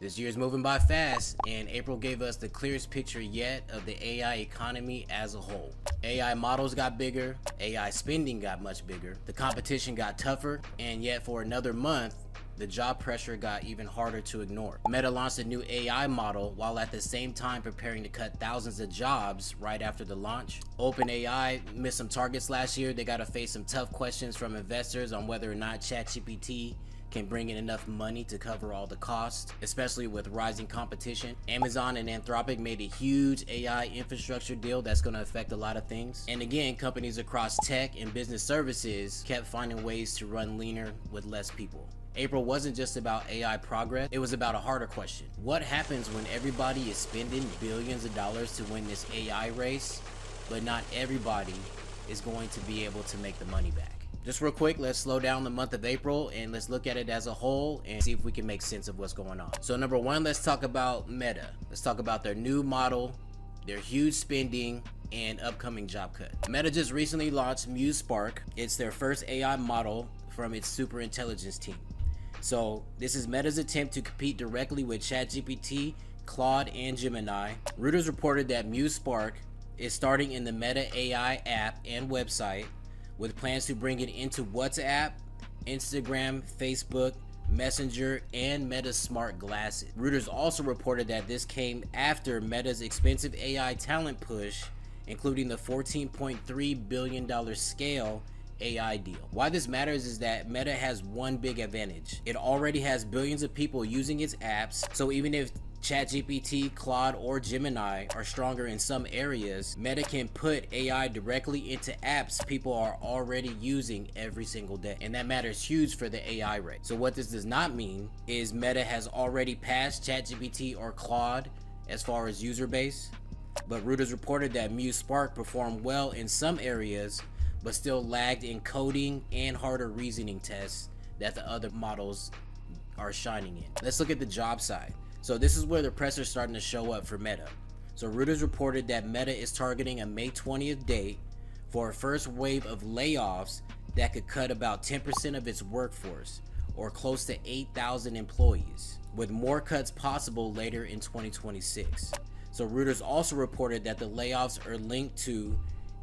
This year's moving by fast, and April gave us the clearest picture yet of the AI economy as a whole. AI models got bigger, AI spending got much bigger, the competition got tougher, and yet for another month, the job pressure got even harder to ignore. Meta launched a new AI model while at the same time preparing to cut thousands of jobs right after the launch. OpenAI missed some targets last year. They got to face some tough questions from investors on whether or not ChatGPT can bring in enough money to cover all the costs, especially with rising competition. Amazon and Anthropic made a huge AI infrastructure deal that's going to affect a lot of things. And again, companies across tech and business services kept finding ways to run leaner with less people. April wasn't just about AI progress, it was about a harder question. What happens when everybody is spending billions of dollars to win this AI race, but not everybody is going to be able to make the money back? Just real quick, let's slow down the month of April and let's look at it as a whole and see if we can make sense of what's going on. So number one, let's talk about Meta. Let's talk about their new model, their huge spending, and upcoming job cut. Meta just recently launched Muse Spark. It's their first AI model from its super intelligence team. So this is Meta's attempt to compete directly with ChatGPT, Claude, and Gemini. Reuters reported that Muse Spark is starting in the Meta AI app and website, with plans to bring it into WhatsApp, Instagram, Facebook, Messenger, and Meta's smart glasses. Reuters also reported that this came after Meta's expensive AI talent push, including the $14.3 billion scale AI deal. Why this matters is that Meta has one big advantage. It already has billions of people using its apps, so even if ChatGPT, Claude, or Gemini are stronger in some areas, Meta can put AI directly into apps people are already using every single day. And that matters huge for the AI rate. So what this does not mean is Meta has already passed ChatGPT or Claude as far as user base, but Reuters reported that Muse Spark performed well in some areas, but still lagged in coding and harder reasoning tests that the other models are shining in. Let's look at the job side. So this is where the press is starting to show up for Meta. So Reuters reported that Meta is targeting a May 20th date for a first wave of layoffs that could cut about 10% of its workforce, or close to 8,000 employees, with more cuts possible later in 2026. So Reuters also reported that the layoffs are linked to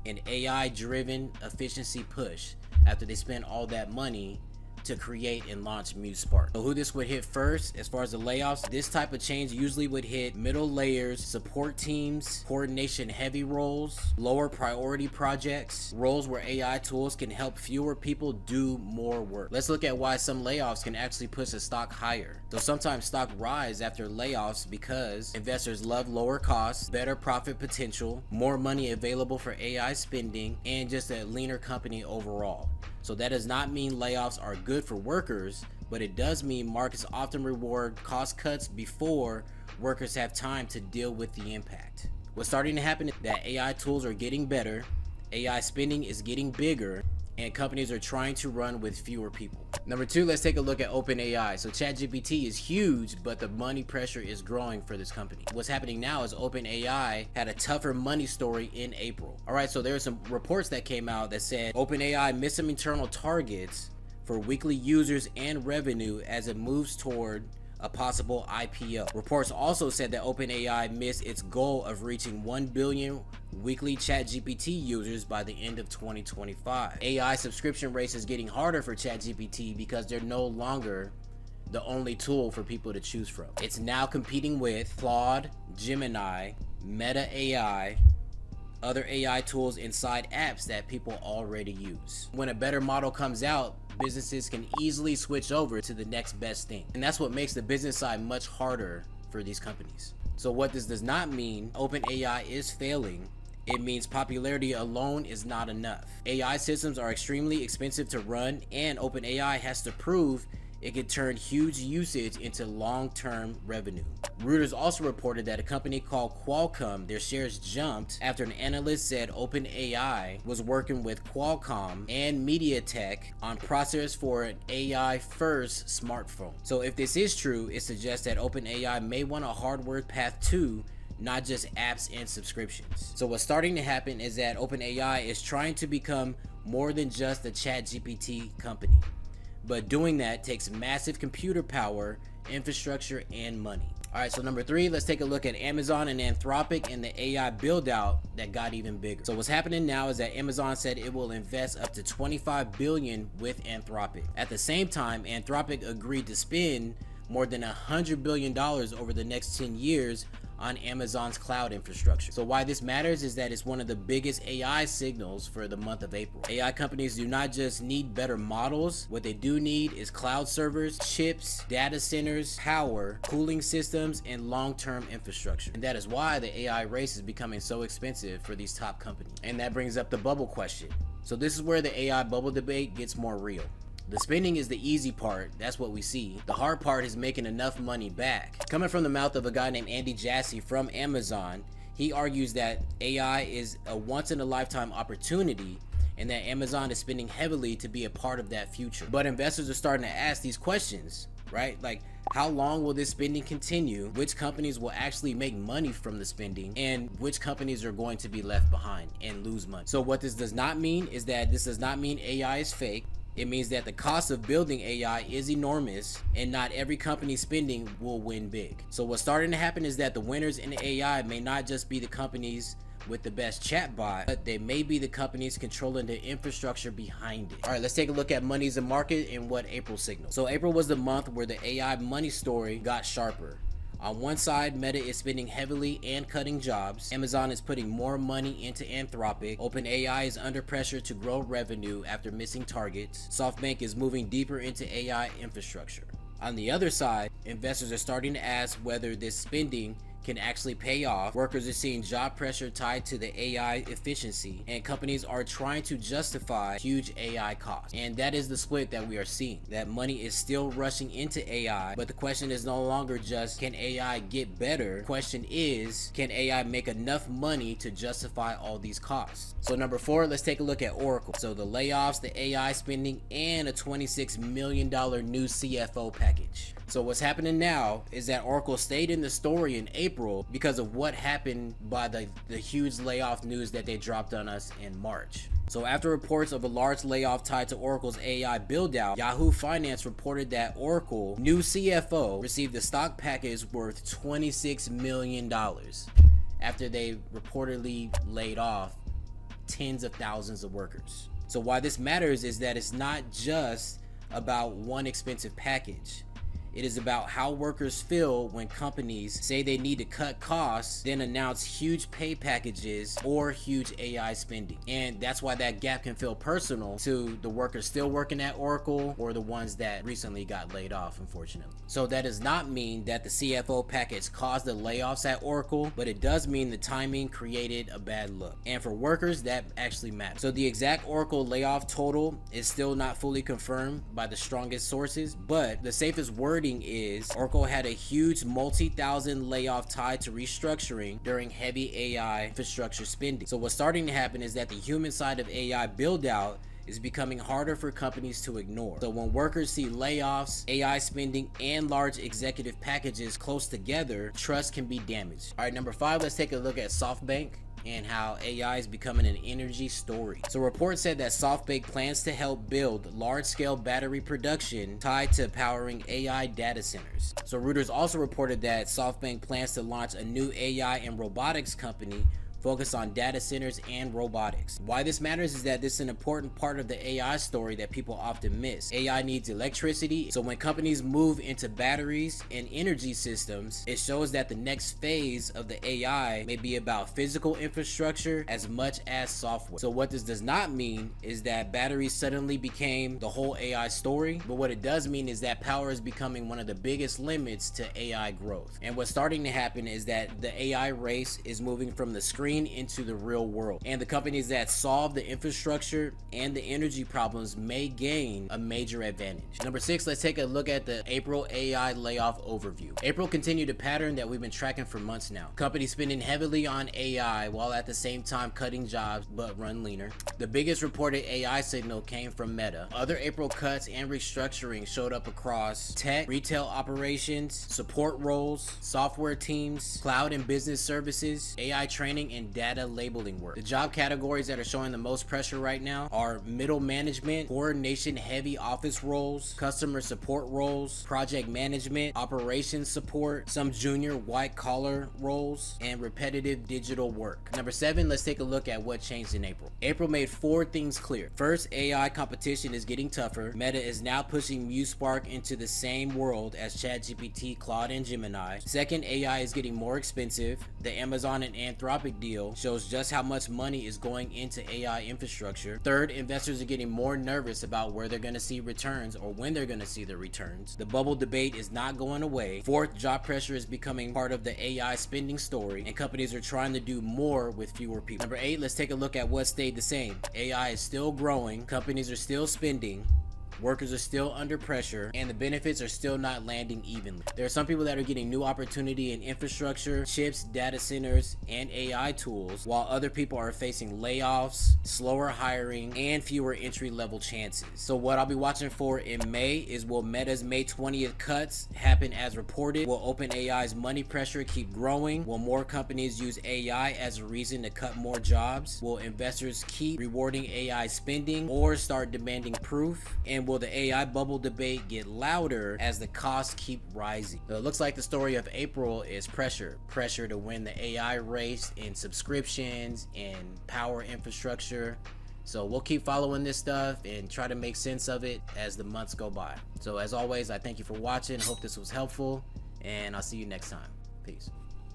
an AI-driven efficiency push after they spent all that money to create and launch Muse Spark. So who this would hit first as far as the layoffs? This type of change usually would hit middle layers, support teams, coordination heavy roles, lower priority projects, roles where AI tools can help fewer people do more work. Let's look at why some layoffs can actually push a stock higher. So sometimes stock rise after layoffs because investors love lower costs, better profit potential, more money available for AI spending, and just a leaner company overall. So that does not mean layoffs are good for workers, but it does mean markets often reward cost cuts before workers have time to deal with the impact. What's starting to happen is that AI tools are getting better, AI spending is getting bigger, and companies are trying to run with fewer people. Number two, let's take a look at OpenAI. So ChatGPT is huge, but the money pressure is growing for this company. What's happening now is OpenAI had a tougher money story in April. All right, so there are some reports that came out that said OpenAI missed some internal targets for weekly users and revenue as it moves toward a possible IPO. Reports also said that OpenAI missed its goal of reaching 1 billion weekly ChatGPT users by the end of 2025. AI subscription rates is getting harder for ChatGPT because they're no longer the only tool for people to choose from. It's now competing with Claude, Gemini, Meta AI, other AI tools inside apps that people already use. When a better model comes out, businesses can easily switch over to the next best thing. And that's what makes the business side much harder for these companies. So what this does not mean OpenAI is failing. It means popularity alone is not enough. AI systems are extremely expensive to run, and OpenAI has to prove it could turn huge usage into long-term revenue. Reuters also reported that a company called Qualcomm, their shares jumped after an analyst said OpenAI was working with Qualcomm and MediaTek on processors for an AI-first smartphone. So if this is true, it suggests that OpenAI may want a hardware path too, not just apps and subscriptions. So what's starting to happen is that OpenAI is trying to become more than just a ChatGPT company. but doing that takes massive computer power, infrastructure, and money. All right, so number 3, let's take a look at Amazon and Anthropic and the AI build out that got even bigger. So what's happening now is that Amazon said it will invest up to $25 billion with Anthropic. At the same time, Anthropic agreed to spend more than $100 billion over the next 10 years on Amazon's cloud infrastructure. So why this matters is that it's one of the biggest AI signals for the month of April. AI companies do not just need better models. What they do need is cloud servers, chips, data centers, power, cooling systems, and long-term infrastructure. And that is why the AI race is becoming so expensive for these top companies. And that brings up the bubble question. So this is where the AI bubble debate gets more real. The spending is the easy part, that's what we see. The hard part is making enough money back. Coming from the mouth of a guy named Andy Jassy from Amazon, he argues that AI is a once-in-a-lifetime opportunity and that Amazon is spending heavily to be a part of that future. But investors are starting to ask these questions, right? Like, how long will this spending continue? Which companies will actually make money from the spending? And which companies are going to be left behind and lose money? So what this does not mean is that this does not mean AI is fake. It means that the cost of building AI is enormous and not every company's spending will win big. So what's starting to happen is that the winners in AI may not just be the companies with the best chatbot, but they may be the companies controlling the infrastructure behind it. All right, let's take a look at monies and market and what April signals. So April was the month where the AI money story got sharper. On one side, Meta is spending heavily and cutting jobs. Amazon is putting more money into Anthropic. OpenAI is under pressure to grow revenue after missing targets. Softbank is moving deeper into AI infrastructure. On the other side, investors are starting to ask whether this spending can actually pay off. Workers are seeing job pressure tied to the AI efficiency, and companies are trying to justify huge AI costs. And that is the split that we are seeing. That money is still rushing into AI, but the question is no longer just, can AI get better? The question is, can AI make enough money to justify all these costs? So number 4, let's take a look at Oracle. So the layoffs, the AI spending, and a $26 million new CFO package. So what's happening now is that Oracle stayed in the story in April because of what happened by the huge layoff news that they dropped on us in March. So after reports of a large layoff tied to Oracle's AI build-out, Yahoo Finance reported that Oracle new CFO received a stock package worth $26 million after they reportedly laid off tens of thousands of workers. So why this matters is that it's not just about one expensive package. It is about how workers feel when companies say they need to cut costs, then announce huge pay packages or huge AI spending. And that's why that gap can feel personal to the workers still working at Oracle or the ones that recently got laid off, unfortunately. So that does not mean that the CFO package caused the layoffs at Oracle, but it does mean the timing created a bad look. And for workers, that actually matters. So the exact Oracle layoff total is still not fully confirmed by the strongest sources, but the safest wording is Oracle had a huge multi-thousand layoff tied to restructuring during heavy AI infrastructure spending. So what's starting to happen is that the human side of AI build out is becoming harder for companies to ignore. So when workers see layoffs, AI spending, and large executive packages close together, trust can be damaged. All right, number 5, let's take a look at Softbank and how AI is becoming an energy story. So reports said that Softbank plans to help build large-scale battery production tied to powering AI data centers. So Reuters also reported that Softbank plans to launch a new AI and robotics company focused on data centers and robotics. Why this matters is that this is an important part of the AI story that people often miss. AI needs electricity, so when companies move into batteries and energy systems, it shows that the next phase of the AI may be about physical infrastructure as much as software. So what this does not mean is that batteries suddenly became the whole AI story, but what it does mean is that power is becoming one of the biggest limits to AI growth. And what's starting to happen is that the AI race is moving from the screen into the real world, and the companies that solve the infrastructure and the energy problems may gain a major advantage. Number 6, let's take a look at the April AI layoff overview. April continued a pattern that we've been tracking for months now. Companies spending heavily on AI while at the same time cutting jobs but run leaner. The biggest reported AI signal came from Meta. Other April cuts and restructuring showed up across tech, retail operations, support roles, software teams, cloud and business services, AI training, and data labeling work. The job categories that are showing the most pressure right now are middle management, coordination heavy office roles, customer support roles, project management, operations support, some junior white collar roles, and repetitive digital work. Number 7, let's take a look at what changed in April. April made 4 things clear. First, AI competition is getting tougher. Meta is now pushing Muse Spark into the same world as ChatGPT, Claude, and Gemini. Second, AI is getting more expensive. The Amazon and Anthropic deal shows just how much money is going into AI infrastructure. Third, investors are getting more nervous about where they're going to see returns or when they're going to see the returns. The bubble debate is not going away. Fourth, job pressure is becoming part of the AI spending story, and companies are trying to do more with fewer people. Number 8, let's take a look at what stayed the same. AI is still growing, companies are still spending, workers are still under pressure, and the benefits are still not landing evenly. There are some people that are getting new opportunity in infrastructure, chips, data centers, and AI tools, while other people are facing layoffs, slower hiring, and fewer entry-level chances. So what I'll be watching for in May is, will Meta's May 20th cuts happen as reported? Will OpenAI's money pressure keep growing? Will more companies use AI as a reason to cut more jobs? Will investors keep rewarding AI spending or start demanding proof? And will the AI bubble debate get louder as the costs keep rising? So it looks like the story of April is pressure to win the AI race in subscriptions and power infrastructure. So we'll keep following this stuff and try to make sense of it as the months go by. So as always, I thank you for watching. Hope this was helpful, and I'll see you next time. Peace.